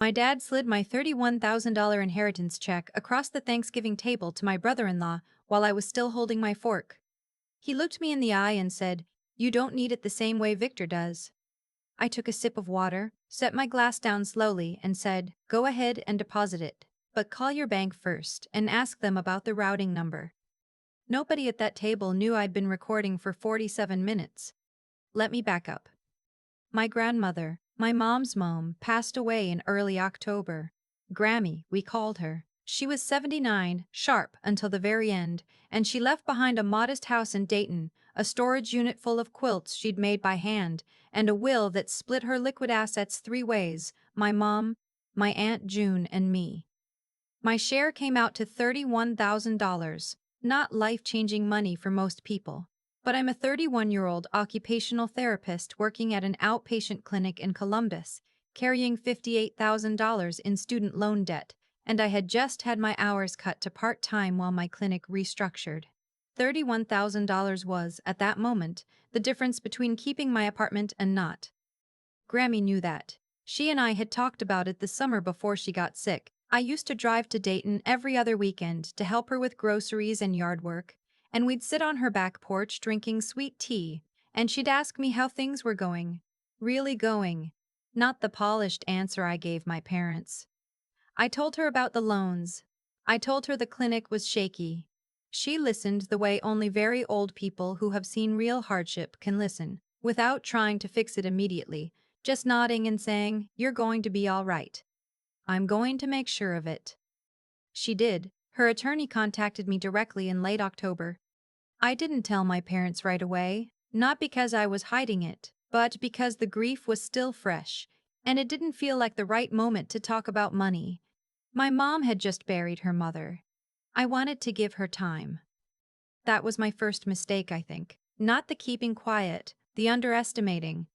My dad slid my $31,000 inheritance check across the Thanksgiving table to my brother-in-law while I was still holding my fork. He looked me in the eye and said, "You don't need it the same way Victor does." I took a sip of water, set my glass down slowly, and said, "Go ahead and deposit it, but call your bank first and ask them about the routing number." Nobody at that table knew I'd been recording for 47 minutes. Let me back up. My grandmother, my mom's mom, passed away in early October. Grammy, we called her. She was 79, sharp until the very end, and she left behind a modest house in Dayton, a storage unit full of quilts she'd made by hand, and a will that split her liquid assets three ways: my mom, my Aunt June, and me. My share came out to $31,000, not life-changing money for most people. But I'm a 31-year-old occupational therapist working at an outpatient clinic in Columbus, carrying $58,000 in student loan debt, and I had just had my hours cut to part-time while my clinic restructured. $31,000 was, at that moment, the difference between keeping my apartment and not. Grammy knew that. She and I had talked about it the summer before she got sick. I used to drive to Dayton every other weekend to help her with groceries and yard work, and we'd sit on her back porch drinking sweet tea, and she'd ask me how things were going. Really going. Not the polished answer I gave my parents. I told her about the loans. I told her the clinic was shaky. She listened the way only very old people who have seen real hardship can listen, without trying to fix it immediately, just nodding and saying, "You're going to be all right. I'm going to make sure of it." She did. Her attorney contacted me directly in late October. I didn't tell my parents right away, not because I was hiding it, but because the grief was still fresh, and it didn't feel like the right moment to talk about money. My mom had just buried her mother. I wanted to give her time. That was my first mistake, I think. Not the keeping quiet, the underestimating.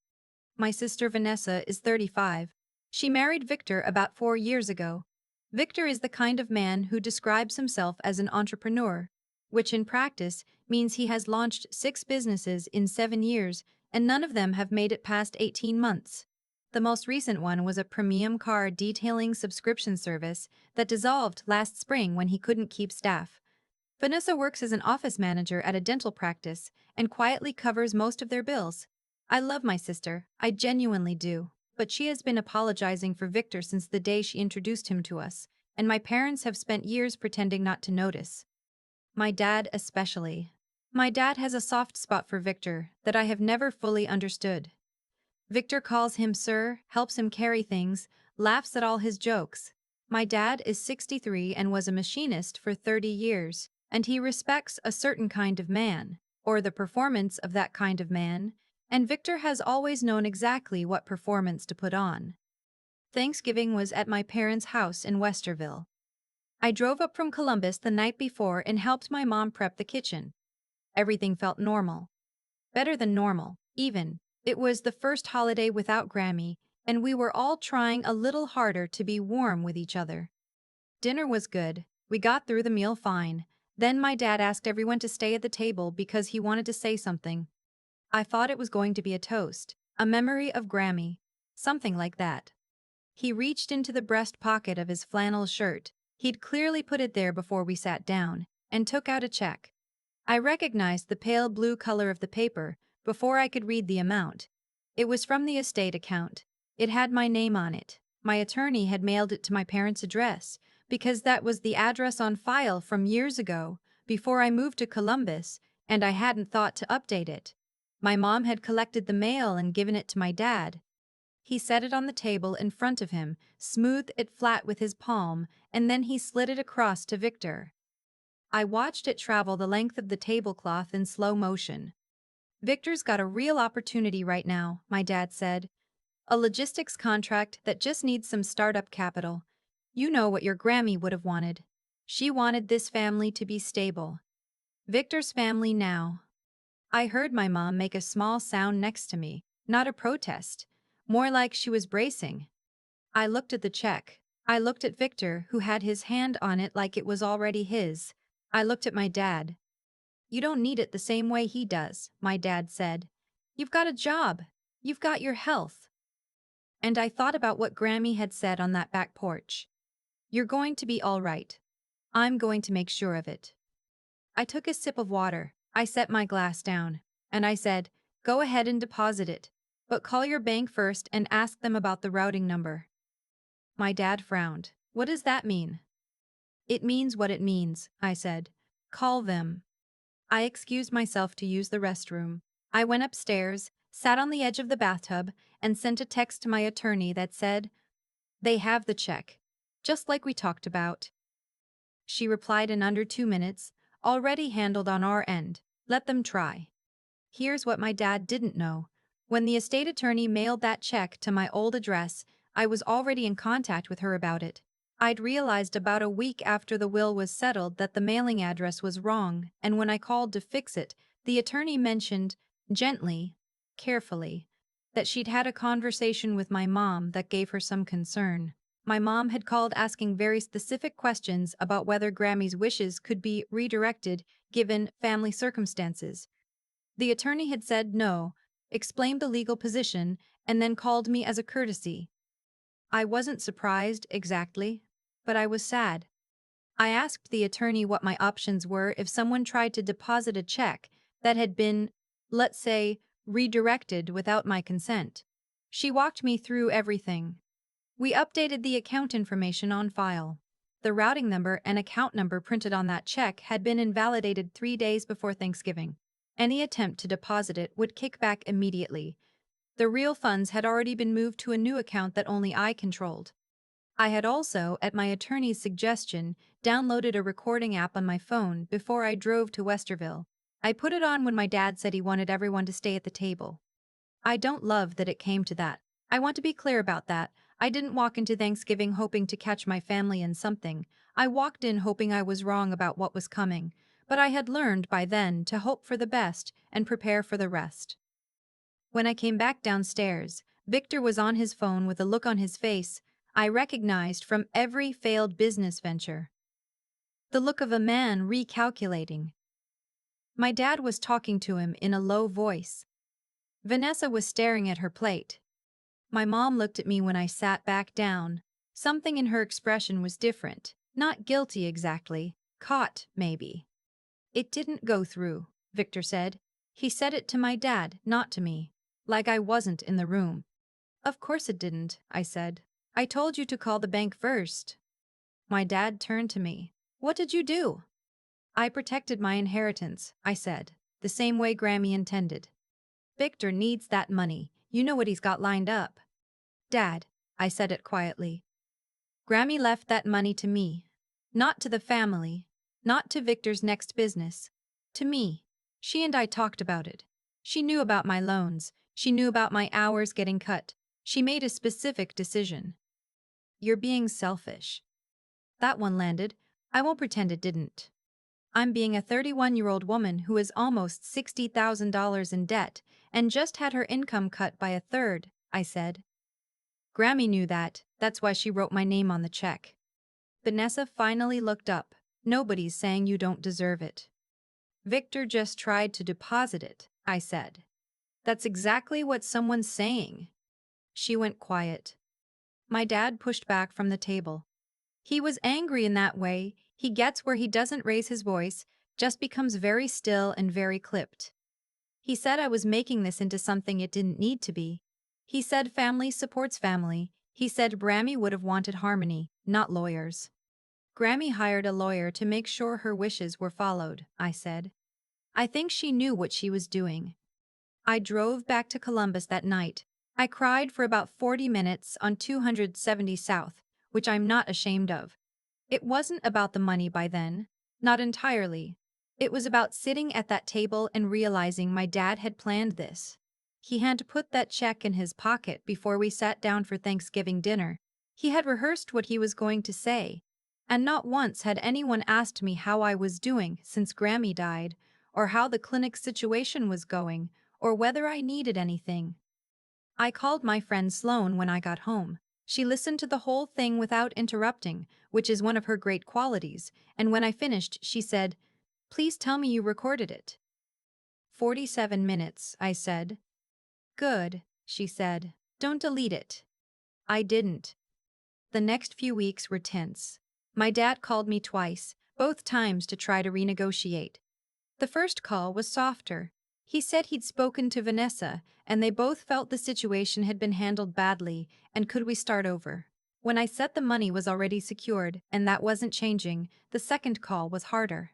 My sister Vanessa is 35. She married Victor about 4 years ago. Victor is the kind of man who describes himself as an entrepreneur, which in practice means he has launched 6 businesses in 7 years, and none of them have made it past 18 months. The most recent one was a premium car detailing subscription service that dissolved last spring when he couldn't keep staff. Vanessa works as an office manager at a dental practice and quietly covers most of their bills. I love my sister, I genuinely do, but she has been apologizing for Victor since the day she introduced him to us, and my parents have spent years pretending not to notice. My dad especially. My dad has a soft spot for Victor that I have never fully understood. Victor calls him sir, helps him carry things, laughs at all his jokes. My dad is 63 and was a machinist for 30 years, and he respects a certain kind of man, or the performance of that kind of man, and Victor has always known exactly what performance to put on. Thanksgiving was at my parents' house in Westerville. I drove up from Columbus the night before and helped my mom prep the kitchen. Everything felt normal. Better than normal, even. It was the first holiday without Grammy, and we were all trying a little harder to be warm with each other. Dinner was good. We got through the meal fine. Then my dad asked everyone to stay at the table because he wanted to say something. I thought it was going to be a toast, a memory of Grammy, something like that. He reached into the breast pocket of his flannel shirt, he'd clearly put it there before we sat down, and took out a check. I recognized the pale blue color of the paper before I could read the amount. It was from the estate account. It had my name on it. My attorney had mailed it to my parents' address, because that was the address on file from years ago, before I moved to Columbus, and I hadn't thought to update it. My mom had collected the mail and given it to my dad. He set it on the table in front of him, smoothed it flat with his palm, and then he slid it across to Victor. I watched it travel the length of the tablecloth in slow motion. "Victor's got a real opportunity right now," my dad said. "A logistics contract that just needs some startup capital. You know what your Grammy would have wanted. She wanted this family to be stable. Victor's family now." I heard my mom make a small sound next to me, not a protest, more like she was bracing. I looked at the check. I looked at Victor, who had his hand on it like it was already his. I looked at my dad. "You don't need it the same way he does," my dad said. "You've got a job. You've got your health." and I thought about what Grammy had said on that back porch. You're going to be all right. I'm going to make sure of it. I took a sip of water, I set my glass down, and I said, go ahead and deposit it, but call your bank first and ask them about the routing number. My dad frowned. What does that mean? It means what it means, I said. Call them. I excused myself to use the restroom. I went upstairs, sat on the edge of the bathtub, and sent a text to my attorney that said, they have the check. Just like we talked about. She replied in under 2 minutes, already handled on our end. Let them try. Here's what my dad didn't know. When the estate attorney mailed that check to my old address, I was already in contact with her about it. I'd realized about a week after the will was settled that the mailing address was wrong, and when I called to fix it, the attorney mentioned, gently, carefully, that she'd had a conversation with my mom that gave her some concern. My mom had called asking very specific questions about whether Grammy's wishes could be redirected given family circumstances. The attorney had said no, explained the legal position, and then called me as a courtesy. I wasn't surprised, exactly, but I was sad. I asked the attorney what my options were if someone tried to deposit a check that had been, let's say, redirected without my consent. She walked me through everything. We updated the account information on file. The routing number and account number printed on that check had been invalidated 3 days before Thanksgiving. Any attempt to deposit it would kick back immediately. The real funds had already been moved to a new account that only I controlled. I had also, at my attorney's suggestion, downloaded a recording app on my phone before I drove to Westerville. I put it on when my dad said he wanted everyone to stay at the table. I don't love that it came to that. I want to be clear about that. I didn't walk into Thanksgiving hoping to catch my family in something. I walked in hoping I was wrong about what was coming. But I had learned by then to hope for the best and prepare for the rest. When I came back downstairs, Victor was on his phone with a look on his face I recognized from every failed business venture. The look of a man recalculating. My dad was talking to him in a low voice. Vanessa was staring at her plate. My mom looked at me when I sat back down. Something in her expression was different. Not guilty exactly. Caught, maybe. It didn't go through, Victor said. He said it to my dad, not to me. Like I wasn't in the room. Of course it didn't, I said. I told you to call the bank first. My dad turned to me. What did you do? I protected my inheritance, I said, the same way Grammy intended. Victor needs that money. You know what he's got lined up. Dad, I said it quietly. Grammy left that money to me. Not to the family. Not to Victor's next business. To me. She and I talked about it. She knew about my loans. She knew about my hours getting cut. She made a specific decision. You're being selfish. That one landed. I won't pretend it didn't. I'm being a 31-year-old woman who is almost $60,000 in debt and just had her income cut by a third, I said. Grammy knew that. That's why she wrote my name on the check. Vanessa finally looked up. Nobody's saying you don't deserve it. Victor just tried to deposit it, I said. That's exactly what someone's saying. She went quiet. My dad pushed back from the table. He was angry in that way. He gets where he doesn't raise his voice, just becomes very still and very clipped. He said I was making this into something it didn't need to be. He said family supports family. He said Grammy would have wanted harmony, not lawyers. Grammy hired a lawyer to make sure her wishes were followed, I said. I think she knew what she was doing. I drove back to Columbus that night. I cried for about 40 minutes on 270 South, which I'm not ashamed of. It wasn't about the money by then. Not entirely. It was about sitting at that table and realizing my dad had planned this. He had put that check in his pocket before we sat down for Thanksgiving dinner. He had rehearsed what he was going to say. And not once had anyone asked me how I was doing since Grammy died, or how the clinic situation was going, or whether I needed anything. I called my friend Sloane when I got home. She listened to the whole thing without interrupting, which is one of her great qualities, and when I finished, she said, "Please tell me you recorded it." 47 minutes, I said. Good, she said. Don't delete it. I didn't. The next few weeks were tense. My dad called me twice, both times to try to renegotiate. The first call was softer. He said he'd spoken to Vanessa, and they both felt the situation had been handled badly, and could we start over? When I said the money was already secured, and that wasn't changing, the second call was harder.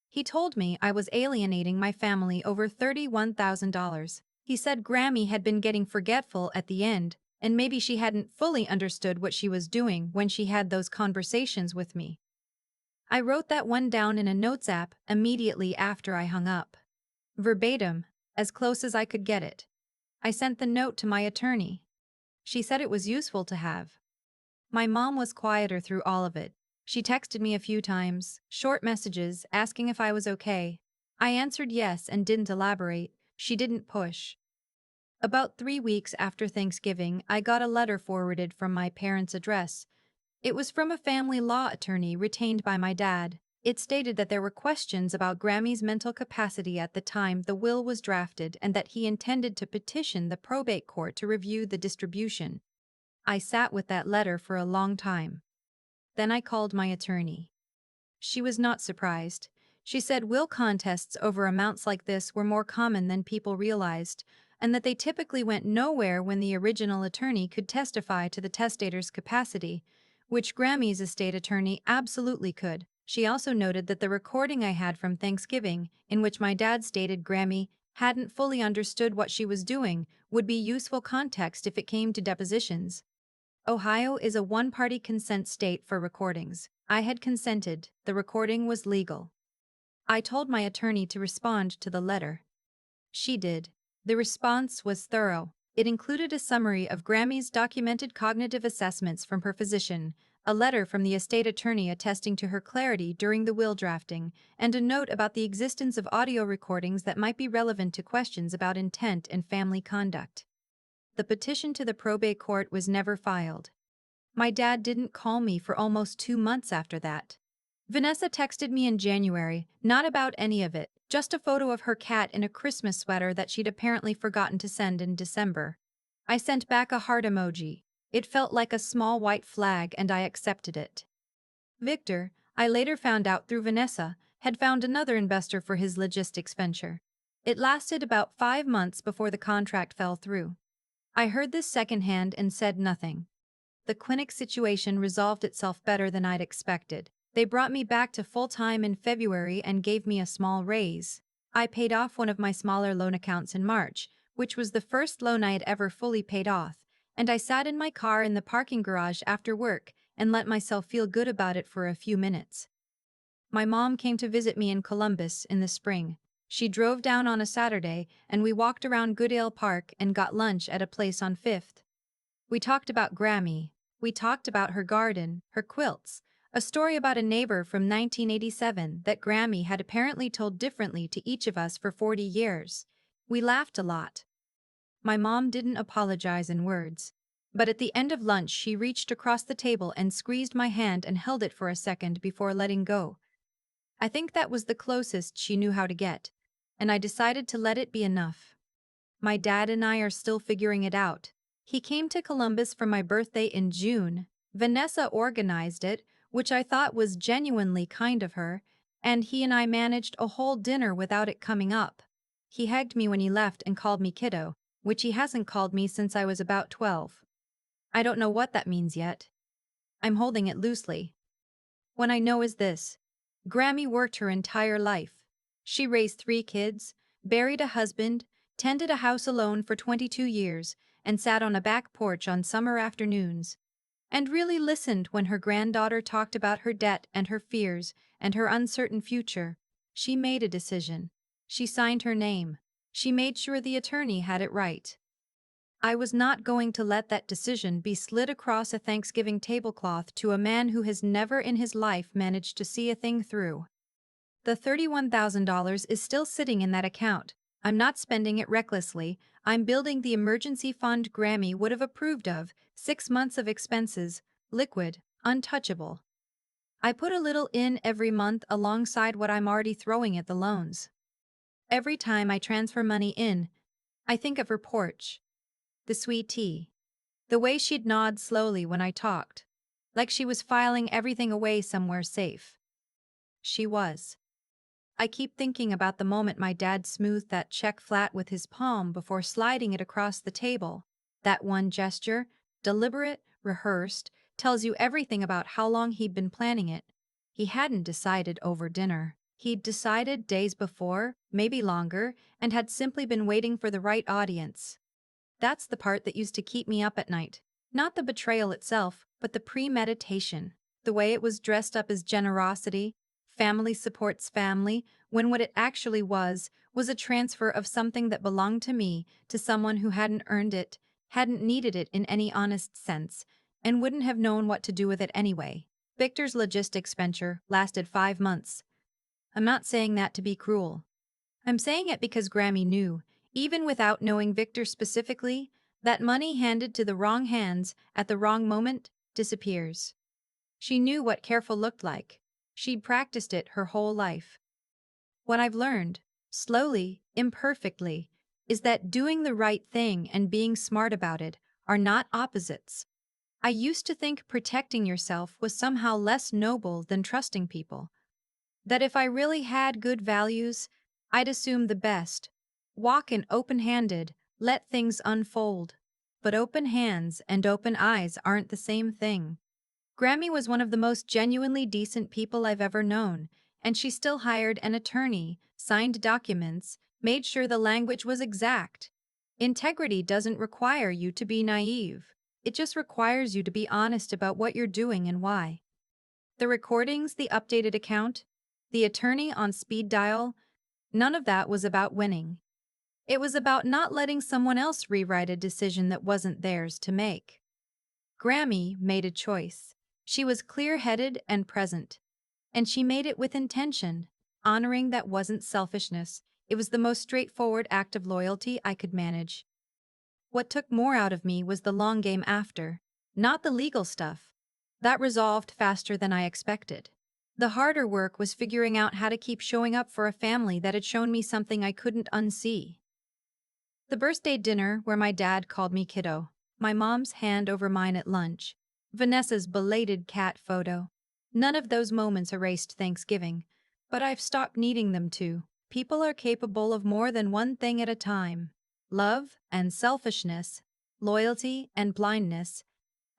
He told me I was alienating my family over $31,000. He said Grammy had been getting forgetful at the end, and maybe she hadn't fully understood what she was doing when she had those conversations with me. I wrote that one down in a notes app immediately after I hung up. Verbatim, as close as I could get it. I sent the note to my attorney. She said it was useful to have. My mom was quieter through all of it. She texted me a few times, short messages, asking if I was okay. I answered yes and didn't elaborate. She didn't push. About 3 weeks after Thanksgiving, I got a letter forwarded from my parents' address. It was from a family law attorney retained by my dad. It stated that there were questions about Grammy's mental capacity at the time the will was drafted and that he intended to petition the probate court to review the distribution. I sat with that letter for a long time. Then I called my attorney. She was not surprised. She said will contests over amounts like this were more common than people realized, and that they typically went nowhere when the original attorney could testify to the testator's capacity, which Grammy's estate attorney absolutely could. She also noted that the recording I had from Thanksgiving, in which my dad stated Grammy hadn't fully understood what she was doing, would be useful context if it came to depositions. Ohio is a one-party consent state for recordings. I had consented, the recording was legal. I told my attorney to respond to the letter. She did. The response was thorough. It included a summary of Grammy's documented cognitive assessments from her physician, a letter from the estate attorney attesting to her clarity during the will drafting, and a note about the existence of audio recordings that might be relevant to questions about intent and family conduct. The petition to the probate court was never filed. My dad didn't call me for almost 2 months after that. Vanessa texted me in January, not about any of it, just a photo of her cat in a Christmas sweater that she'd apparently forgotten to send in December. I sent back a heart emoji. It felt like a small white flag and I accepted it. Victor, I later found out through Vanessa, had found another investor for his logistics venture. It lasted about 5 months before the contract fell through. I heard this secondhand and said nothing. The clinic situation resolved itself better than I'd expected. They brought me back to full-time in February and gave me a small raise. I paid off one of my smaller loan accounts in March, which was the first loan I had ever fully paid off, and I sat in my car in the parking garage after work and let myself feel good about it for a few minutes. My mom came to visit me in Columbus in the spring. She drove down on a Saturday and we walked around Goodale Park and got lunch at a place on 5th. We talked about Grammy. We talked about her garden, her quilts, a story about a neighbor from 1987 that Grammy had apparently told differently to each of us for 40 years. We laughed a lot. My mom didn't apologize in words, but at the end of lunch she reached across the table and squeezed my hand and held it for a second before letting go. I think that was the closest she knew how to get, and I decided to let it be enough. My dad and I are still figuring it out. He came to Columbus for my birthday in June. Vanessa organized it, which I thought was genuinely kind of her, and he and I managed a whole dinner without it coming up. He hugged me when he left and called me kiddo, which he hasn't called me since I was about 12. I don't know what that means yet. I'm holding it loosely. What I know is this. Grammy worked her entire life. She raised 3 kids, buried a husband, tended a house alone for 22 years, and sat on a back porch on summer afternoons, and really listened when her granddaughter talked about her debt and her fears and her uncertain future. She made a decision. She signed her name. She made sure the attorney had it right. I was not going to let that decision be slid across a Thanksgiving tablecloth to a man who has never in his life managed to see a thing through. The $31,000 is still sitting in that account. I'm not spending it recklessly. I'm building the emergency fund Grammy would have approved of, 6 months of expenses, liquid, untouchable. I put a little in every month alongside what I'm already throwing at the loans. Every time I transfer money in, I think of her porch, the sweet tea, The way she'd nod slowly when I talked, like she was filing everything away somewhere safe. She was. I keep thinking about the moment my dad smoothed that check flat with his palm before sliding it across the table. That one gesture, deliberate, rehearsed, tells you everything about how long he'd been planning it. He hadn't decided over dinner. He'd decided days before, maybe longer, and had simply been waiting for the right audience. That's the part that used to keep me up at night. Not the betrayal itself, but the premeditation. The way it was dressed up as generosity, family supports family, when what it actually was a transfer of something that belonged to me to someone who hadn't earned it, hadn't needed it in any honest sense, and wouldn't have known what to do with it anyway. Victor's logistics venture lasted 5 months. I'm not saying that to be cruel. I'm saying it because Grammy knew, even without knowing Victor specifically, that money handed to the wrong hands at the wrong moment disappears. She knew what careful looked like. She'd practiced it her whole life. What I've learned, slowly, imperfectly, is that doing the right thing and being smart about it are not opposites. I used to think protecting yourself was somehow less noble than trusting people. That if I really had good values, I'd assume the best. Walk in open-handed, let things unfold. But open hands and open eyes aren't the same thing. Grammy was one of the most genuinely decent people I've ever known, and she still hired an attorney, signed documents, made sure the language was exact. Integrity doesn't require you to be naive. It just requires you to be honest about what you're doing and why. The recordings, the updated account, the attorney on speed dial, none of that was about winning. It was about not letting someone else rewrite a decision that wasn't theirs to make. Grammy made a choice. She was clear-headed and present. And she made it with intention, honoring that wasn't selfishness. It was the most straightforward act of loyalty I could manage. What took more out of me was the long game after, not the legal stuff. That resolved faster than I expected. The harder work was figuring out how to keep showing up for a family that had shown me something I couldn't unsee. The birthday dinner where my dad called me kiddo, my mom's hand over mine at lunch, Vanessa's belated cat photo. None of those moments erased Thanksgiving, but I've stopped needing them to. People are capable of more than one thing at a time. Love and selfishness, loyalty and blindness,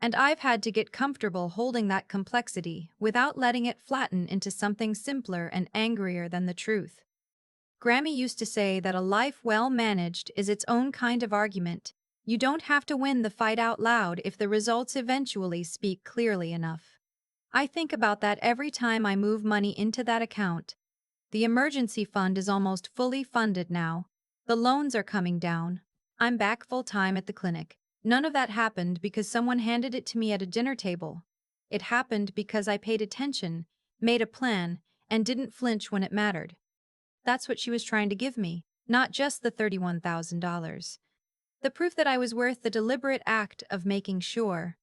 and I've had to get comfortable holding that complexity without letting it flatten into something simpler and angrier than the truth. Grammy used to say that a life well managed is its own kind of argument. You don't have to win the fight out loud if the results eventually speak clearly enough. I think about that every time I move money into that account. The emergency fund is almost fully funded now. The loans are coming down. I'm back full-time at the clinic. None of that happened because someone handed it to me at a dinner table. It happened because I paid attention, made a plan, and didn't flinch when it mattered. That's what she was trying to give me, not just the $31,000. The proof that I was worth the deliberate act of making sure.